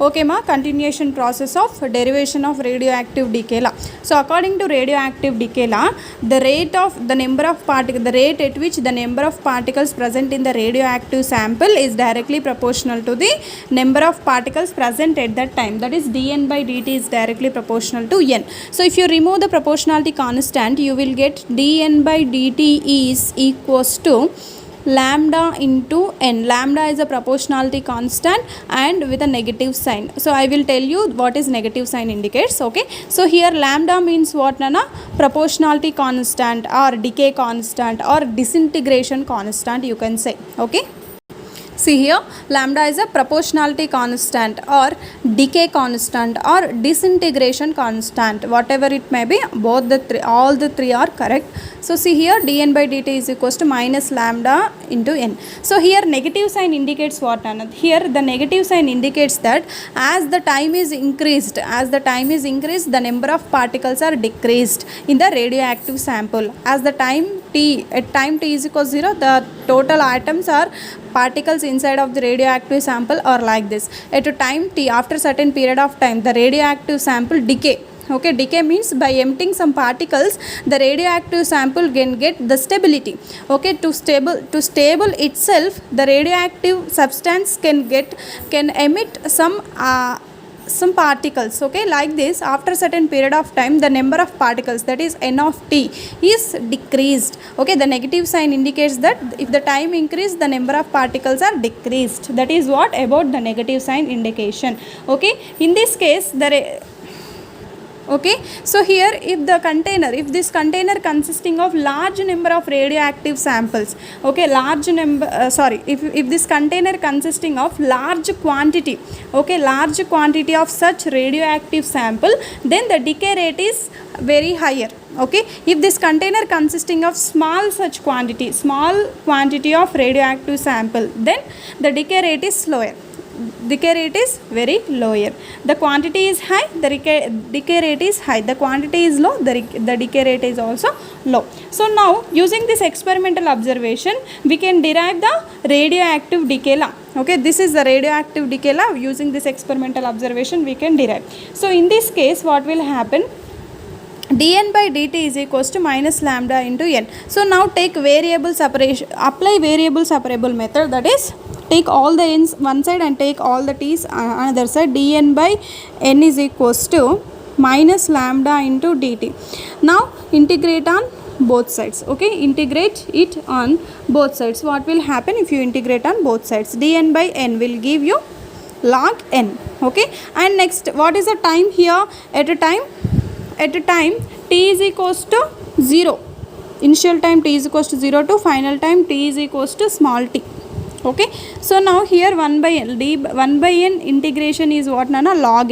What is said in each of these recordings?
Okay ma, continuation process of derivation of radioactive decay law. So according to radioactive decay law, the rate at which the number of particles present in the radioactive sample is directly proportional to the number of particles present at that time, that is dN by dt is directly proportional to n. So if you remove the proportionality constant, you will get dN by dt is equals to lambda into n. Lambda is a proportionality constant and with a negative sign. So I will tell you what is negative sign indicates. Okay, so here lambda means what, nana? Proportionality constant or decay constant or disintegration constant, you can say. Okay, see here, lambda is a proportionality constant or decay constant or disintegration constant, whatever it may be, both the three, all the three are correct. So see here, dN by dt is equals to minus lambda into n. So here negative sign indicates what, Anand? Here the negative sign indicates that as the time is increased, the number of particles are decreased in the radioactive sample. As the time t, at time t is equals 0, the total atoms or particles inside of the radioactive sample are like this. At a time t, after certain period of time, the radioactive sample decay. Okay, decay means by emptying some particles, the radioactive sample can get the stability. Okay, to stable itself, the radioactive substance can emit some particles. Okay, like this, after certain period of time, the number of particles, that is n of t, is decreased. Okay, the negative sign indicates that if the time increase, the number of particles are decreased. That is what about the negative sign indication. Okay, in this case okay, so here if this container consisting of large number of radioactive samples, okay, if this container consisting of large quantity of such radioactive sample, then the decay rate is very higher. Okay, if this container consisting of small quantity of radioactive sample, then the decay rate is very lower. The quantity is high, the decay rate is high. The quantity is low, the decay rate is also low. So now using this experimental observation, we can derive the radioactive decay law. Okay, this is the radioactive decay law. Using this experimental observation, we can derive. So in this case, what will happen? dN by dt is equals to minus lambda into n. So now take variable separation, apply variable separable method, that is take all the n's one side and take all the t's another side. dN by n is equals to minus lambda into dt. Now integrate on both sides. Okay, integrate it on both sides. What will happen if you integrate on both sides? dN by n will give you log n. Okay, and next, what is the time here? At a time t is equals to 0, initial time t is equals to 0 to final time t is equals to small t. Okay, so now here 1 by n integration is what, nana? Log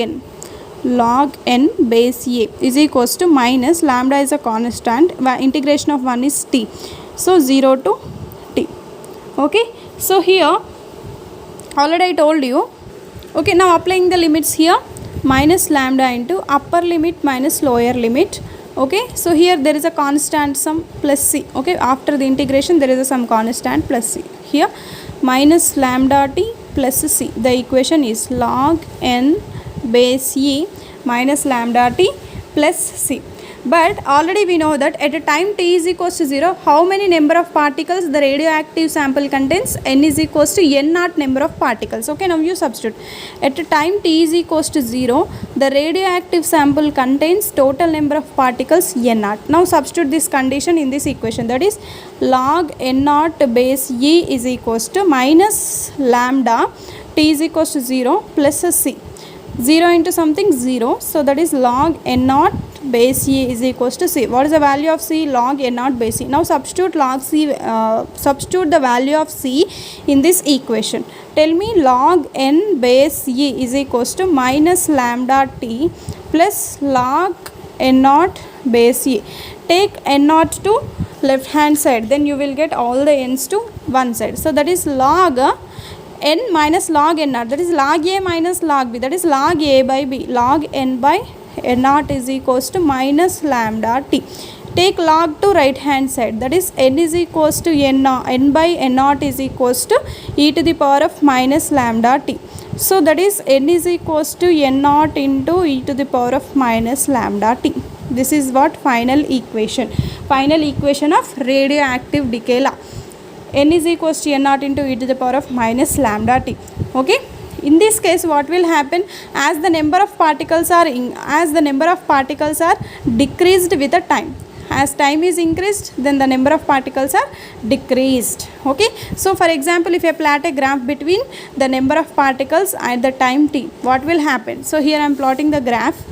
n base a is equals to minus lambda is a constant, integration of 1 is t, so 0 to t. Okay, so here already I told you. Okay, now applying the limits here, minus lambda into upper limit minus lower limit. Okay, so here there is a constant some plus c. Okay, after the integration there is a some constant plus c. Here minus lambda t plus c. The equation is log n base e minus lambda t plus c. But already we know that at a time t is equals to 0, how many number of particles the radioactive sample contains? N is equals to n naught number of particles. Okay, now you substitute. At a time t is equals to 0, the radioactive sample contains total number of particles n naught. Now substitute this condition in this equation, that is log n naught base e is equals to minus lambda t is equals to 0 plus c. 0 into something 0, so that is log n naught base e is equals to c. What is the value of c? Log n naught base e. Now substitute substitute the value of c in this equation. Tell me, log n base e is equals to minus lambda t plus log n naught base e. Take n naught to left hand side, then you will get all the n's to one side. So that is log n minus log n naught, that is log a minus log b, that is log a by b. Log n by n naught is equals to minus lambda t. take log to right hand side, that is n is equals to n by n naught is equals to e to the power of minus lambda t. So that is n is equals to n naught into e to the power of minus lambda t. This is what final equation of radioactive decay law. N is equals to n naught into e to the power of minus lambda t. Okay, in this case what will happen, as the number of particles are decreased with the time, as time is increased then the number of particles are decreased. Okay, so for example, if I plot a graph between the number of particles at the time t, what will happen? So here I am plotting the graph.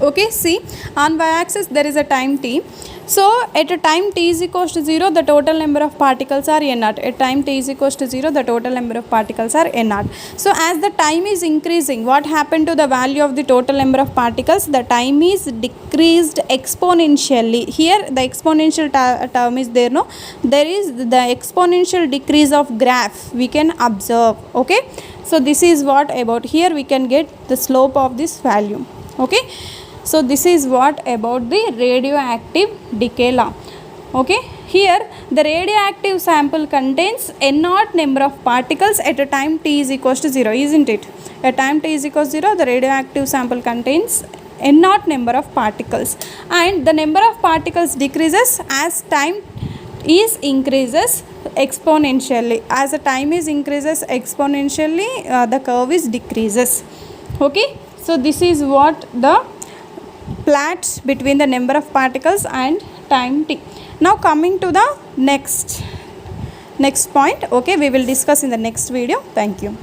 Okay, see, on y-axis there is a time t. So at a time t is equals to 0, the total number of particles are n naught. At time t is equals to 0, the total number of particles are n naught. So as the time is increasing, what happened to the value of the total number of particles? The time is decreased exponentially. Here the exponential term is there, no? There is the exponential decrease of graph we can observe. Okay, so this is what about, here we can get the slope of this value. Okay, so this is what about the radioactive decay law. Okay, here the radioactive sample contains n naught number of particles at a time t is equals to 0, isn't it? At time t is equals to 0, the radioactive sample contains n naught number of particles, and the number of particles decreases as time is increases exponentially. As the time is increases exponentially, the curve is decreases. Okay, so this is what the plots between the number of particles and time t. Now coming to the next point. Okay, we will discuss in the next video. Thank you.